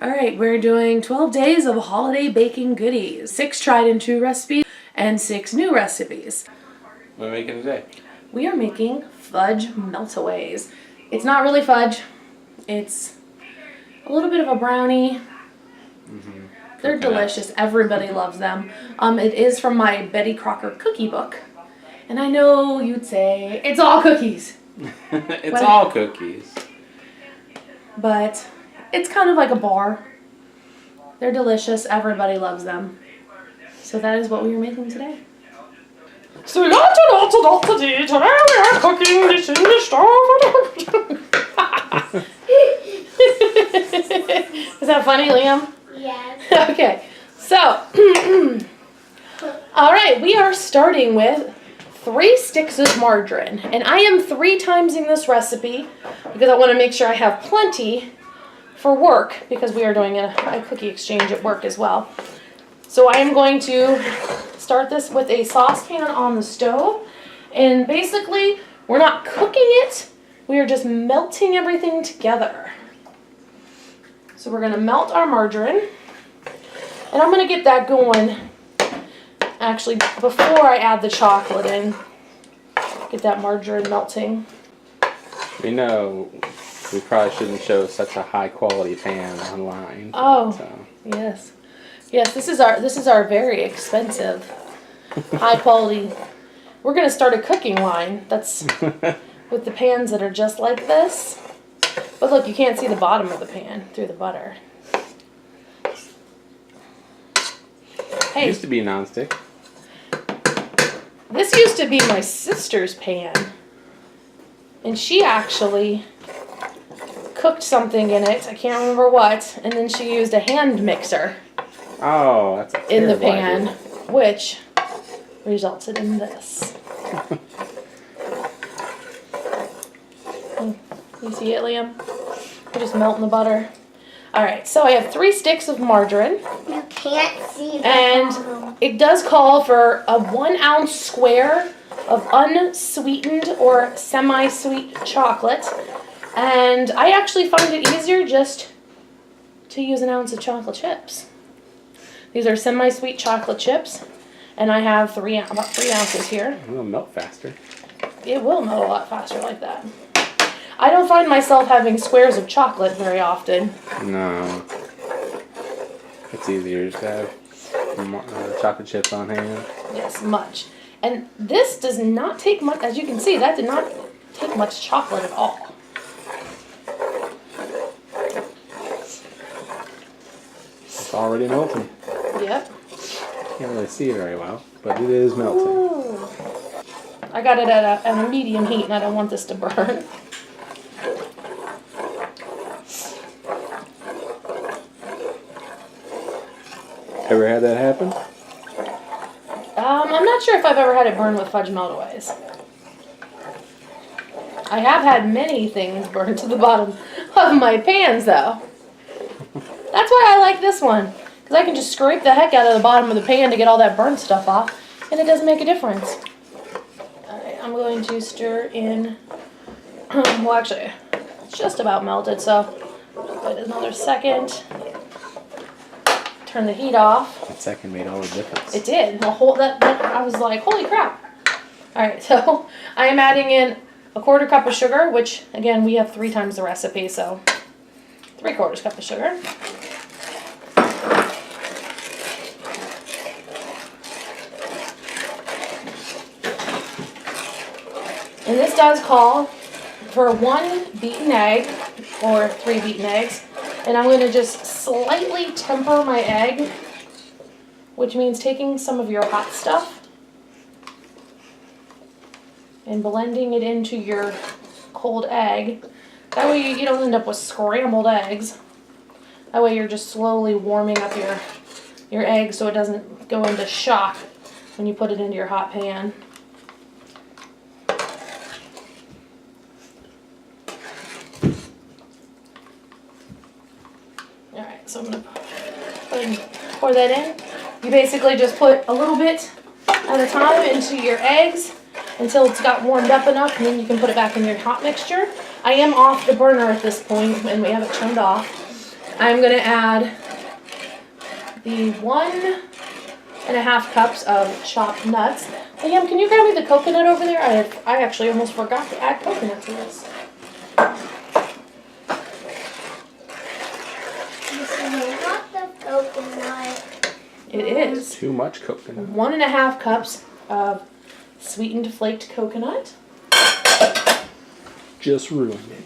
Alright, we're doing 12 days of holiday baking goodies. 6 tried and true recipes and 6 new recipes. What are we making today? We are making Fudge Meltaways. It's not really fudge. It's a little bit of a brownie. They're delicious. Everybody loves them. It is from my Betty Crocker cookie book. And I know you'd say, it's all cookies. It's all cookies. But it's kind of like a bar. They're delicious. Everybody loves them. So that is what we are making today. So today we are cooking this in the stove. Is that funny, Liam? Yes. Okay. So, all right, we are starting with 3 sticks of margarine. And I am 3 timesing this recipe because I want to make sure I have plenty for work because we are doing a cookie exchange at work as well. So I am going to start this with a saucepan on the stove. And basically, we're not cooking it. We are just melting everything together. So we're going to melt our margarine. And I'm going to get that going actually before I add the chocolate in. Get that margarine melting. We know we probably shouldn't show such a high quality pan online. Oh, so. yes. Yes, this is our very expensive, high quality. We're going to start a cooking line. That's with the pans that are just like this. But look, you can't see the bottom of the pan through the butter. Hey, It used to be nonstick. this used to be my sister's pan. And she actually cooked something in it. I can't remember what. And then she used a hand mixer Oh, that's a in the terrible pan, idea. which resulted in this. You see it, Liam? We're just melting the butter. Alright, so I have 3 sticks of margarine. You can't see the And bottom. it does call for a 1 ounce square of unsweetened or semi-sweet chocolate. And I actually find it easier just to use 1 ounce of chocolate chips. These are semi-sweet chocolate chips. And I have about 3 ounces here. It'll melt faster. It will melt a lot faster like that. I don't find myself having squares of chocolate very often. No. It's easier just to have chocolate chips on hand. Yes, much. And this does not take much, as you can see, that did not take much chocolate at all. It's already melting. Yep. Can't really see it very well, but it is melting. Ooh. I got it at a medium heat and I don't want this to burn. Ever had that happen? I'm not sure if I've ever had it burn with Fudge Meltaways. I have had many things burn to the bottom of my pans, though. That's why I like this one, because I can just scrape the heck out of the bottom of the pan to get all that burnt stuff off, and it doesn't make a difference. Alright, I'm going to stir in, well actually, it's just about melted, so wait another second. Turn the heat off. That second made all the difference. It did. The whole I was like, holy crap. Alright, so I am adding in a 1/4 cup of sugar, which again we have 3 times the recipe, so 3/4 cup of sugar. And this does call for 1 beaten egg or 3 beaten eggs. And I'm going to just slightly temper my egg, which means taking some of your hot stuff and blending it into your cold egg. That way you don't end up with scrambled eggs. That way you're just slowly warming up your egg so it doesn't go into shock when you put it into your hot pan. Alright, so I'm going to go ahead and pour that in. You basically just put a little bit at a time into your eggs until it's got warmed up enough, and then you can put it back in your hot mixture. I am off the burner at this point, and we have it turned off. I'm going to add the 1.5 cups of chopped nuts. Liam, can you grab me the coconut over there? I actually almost forgot to add coconut to this. This is a lot of coconut. It is. Too much coconut. 1.5 cups of sweetened flaked coconut. Just ruined it.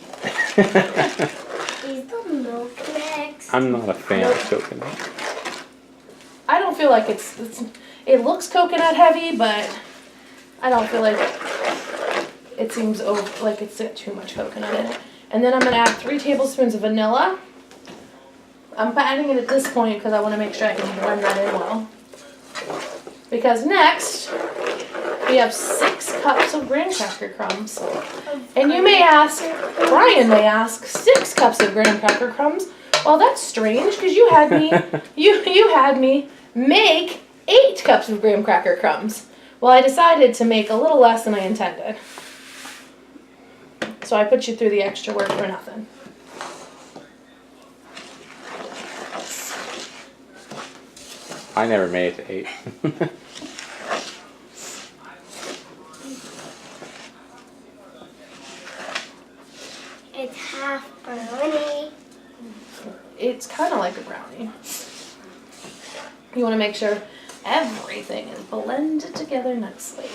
Is the milk next? I'm not a fan of coconut. I don't feel like it looks coconut heavy, but I don't feel like it seems like it's got too much coconut in it. And then I'm going to add 3 tablespoons of vanilla. I'm adding it at this point because I want to make sure I can blend that in well. Because next, we have 6 cups of graham cracker crumbs. And you may ask, Brian may ask, 6 cups of graham cracker crumbs? Well, that's strange because you had me, you had me make 8 cups of graham cracker crumbs. Well, I decided to make a little less than I intended. So I put you through the extra work for nothing. I never made it to 8. It's half brownie. It's kind of like a brownie. You want to make sure everything is blended together nicely.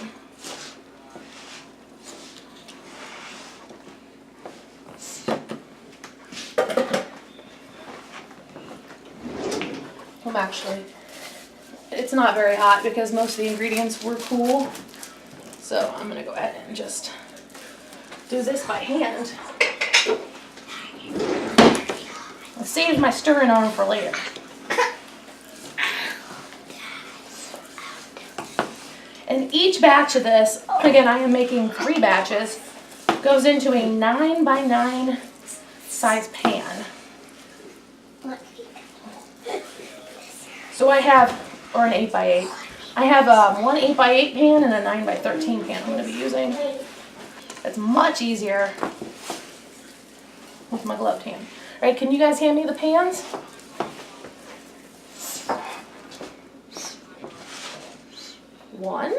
It's not very hot because most of the ingredients were cool. So I'm going to go ahead and just do this by hand. I'll save my stirring arm for later. And each batch of this, again, I am making 3 batches, goes into a 9 by 9 size pan. So I have, or an 8 by 8. I have one 8 by 8 pan and a 9 by 13 pan I'm going to be using. It's much easier with my gloved hand. All right, can you guys hand me the pans? One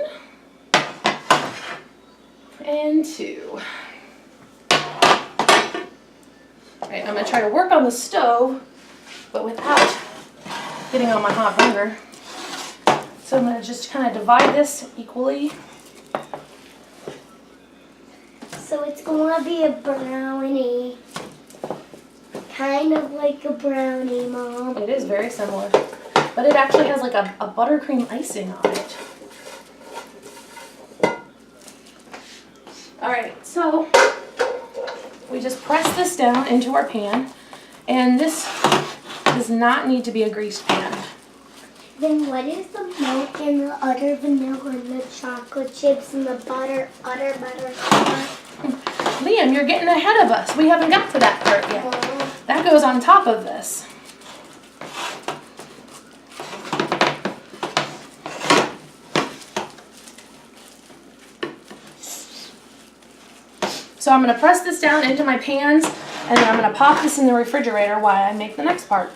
and 2. All right, I'm going to try to work on the stove, but without getting on my hot burner. So I'm going to just kind of divide this equally. So it's going to be a brownie. Kind of like a brownie, Mom. It is very similar, but it actually has like a buttercream icing on it. All right, so we just press this down into our pan, and this does not need to be a greased pan. Then what is the milk and the other vanilla and the chocolate chips and the butter stuff? Liam, you're getting ahead of us. We haven't got to that part yet. That goes on top of this. So I'm going to press this down into my pans, and then I'm going to pop this in the refrigerator while I make the next part.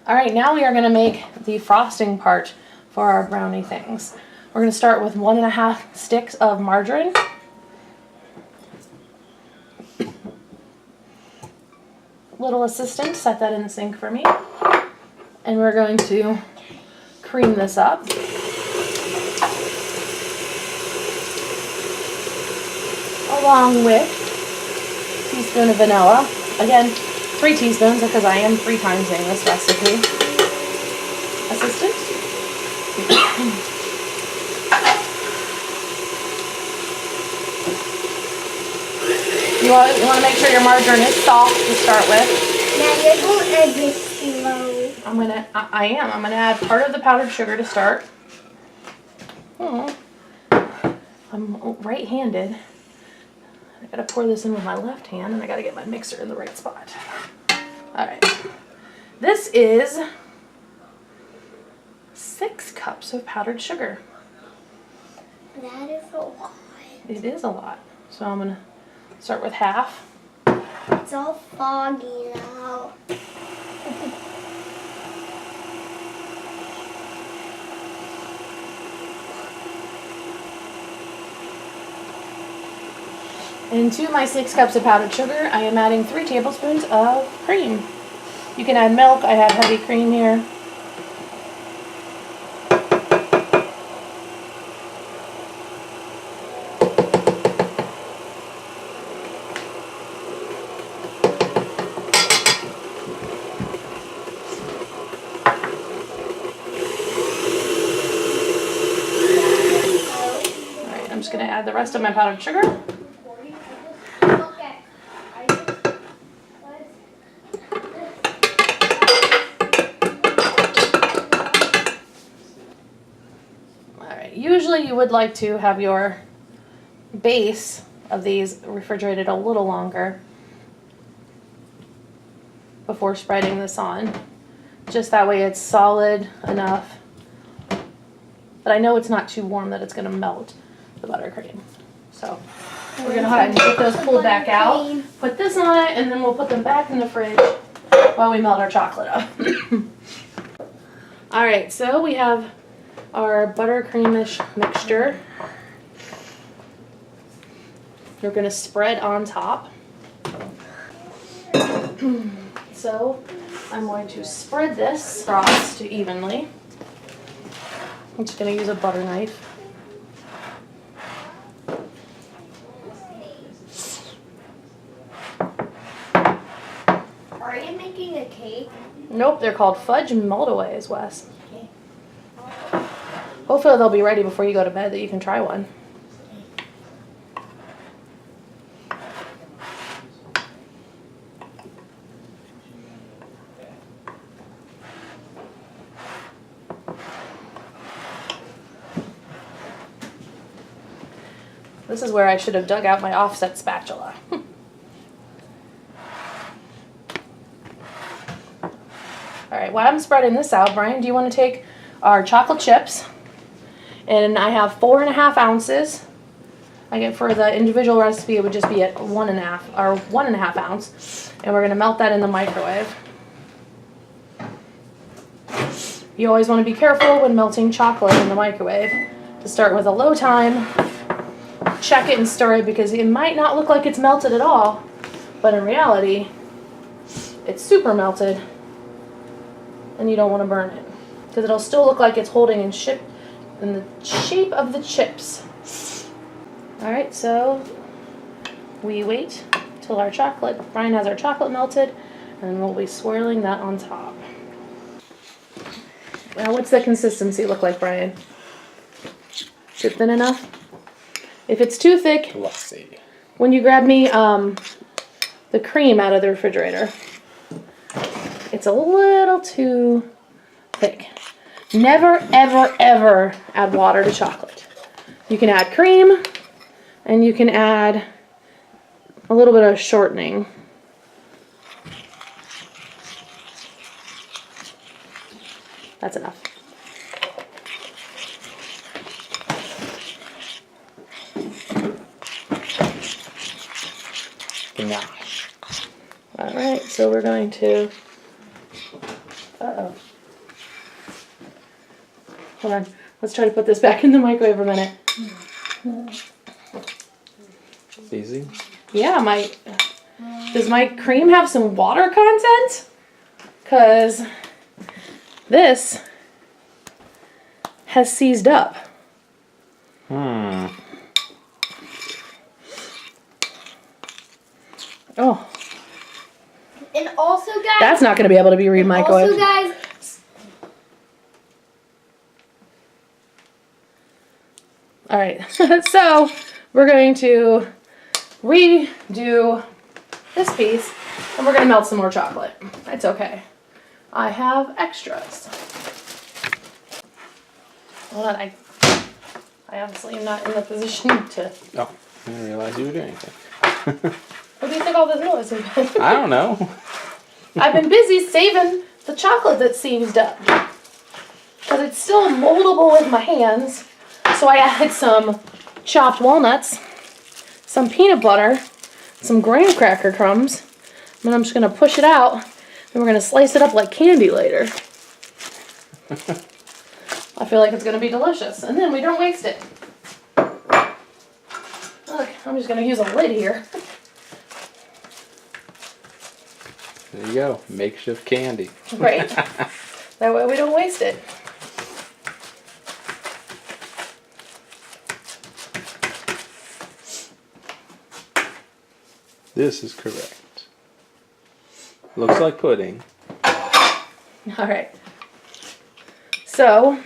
All right, now we are going to make the frosting part for our brownie things. We're going to start with 1.5 sticks of margarine. Little assistant, set that in the sink for me. And we're going to cream this up. Along with a teaspoon of vanilla. Again, 3 teaspoons because I am 3 timesing this recipe. Assistant. You want to make sure your margarine is soft to start with. Now you're going to add this slow. I'm gonna add part of the powdered sugar to start. I'm right-handed. I gotta pour this in with my left hand, and I gotta get my mixer in the right spot. All right. This is 6 cups of powdered sugar. That is a lot. It is a lot. So I'm gonna start with half. It's all foggy now. And to my 6 cups of powdered sugar, I am adding 3 tablespoons of cream. You can add milk. I have heavy cream here. Alright, I'm just going to add the rest of my powdered sugar. Usually you would like to have your base of these refrigerated a little longer before spreading this on. Just that way it's solid enough. But I know it's not too warm that it's going to melt the buttercream. So we're going to go ahead and get those pulled back out. Put this on it and then we'll put them back in the fridge while we melt our chocolate up. Alright, so we have our buttercreamish mixture. We're going to spread on top. So I'm going to spread this across evenly. I'm just going to use a butter knife. Are you making a cake? Nope, they're called Fudge Meltaways, Wes. Hopefully they'll be ready before you go to bed that you can try one. This is where I should have dug out my offset spatula. Alright, while I'm spreading this out, Brian, do you want to take our chocolate chips? And I have 4.5 ounces. For the individual recipe, it would just be at 1.5 ounce. And we're going to melt that in the microwave. You always want to be careful when melting chocolate in the microwave. To start with a low time, check it and stir it because it might not look like it's melted at all. But in reality, it's super melted. And you don't want to burn it. Because it'll still look like it's holding in the shape of the chips. Alright, so we wait till our chocolate, Brian has our chocolate melted, and we'll be swirling that on top. Now what's the consistency look like, Brian? Is it thin enough? If it's too thick, Let's see. when you grab me the cream out of the refrigerator, it's a little too thick. Never, ever, ever add water to chocolate. You can add cream, and you can add a little bit of shortening. That's enough. Ganache. Alright, so we're going to... Uh-oh. Hold on. Let's try to put this back in the microwave for a minute. It's easy. Yeah, does my cream have some water content? Because this has seized up. Oh. And also, guys... That's not going to be able to be microwaved. Also, guys... Alright, so we're going to redo this piece and we're going to melt some more chocolate. It's okay. I have extras. Hold on, I obviously am not in the position to... Oh, I didn't realize you were doing anything. What do you think all this noise has been? I don't know. I've been busy saving the chocolate that's seized up. Because it's still moldable with my hands. So I added some chopped walnuts, some peanut butter, some graham cracker crumbs, and I'm just going to push it out, and we're going to slice it up like candy later. I feel like it's going to be delicious, and then we don't waste it. Look, I'm just going to use a lid here. There you go. Makeshift candy. Right. That way we don't waste it. This is correct. Looks like pudding. All right. So,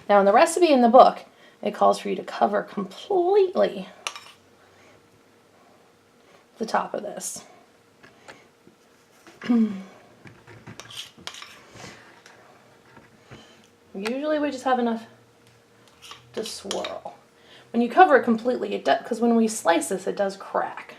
now in the recipe in the book, it calls for you to cover completely the top of this. Usually we just have enough to swirl. When you cover it completely, it does, because when we slice this, it does crack.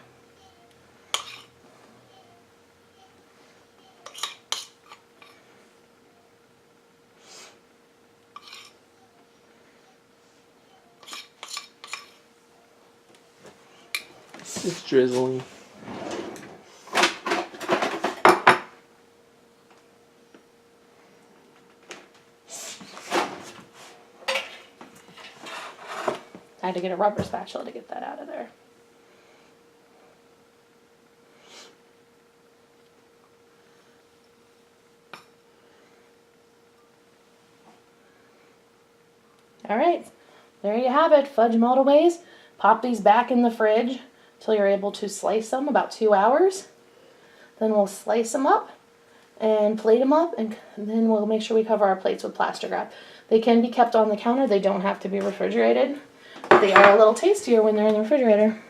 It's drizzling. I had to get a rubber spatula to get that out of there. All right, there you have it, Fudge Meltaways. Pop these back in the fridge until you're able to slice them, about 2 hours. Then we'll slice them up and plate them up, and then we'll make sure we cover our plates with plastic wrap. They can be kept on the counter. They don't have to be refrigerated. They are a little tastier when they're in the refrigerator.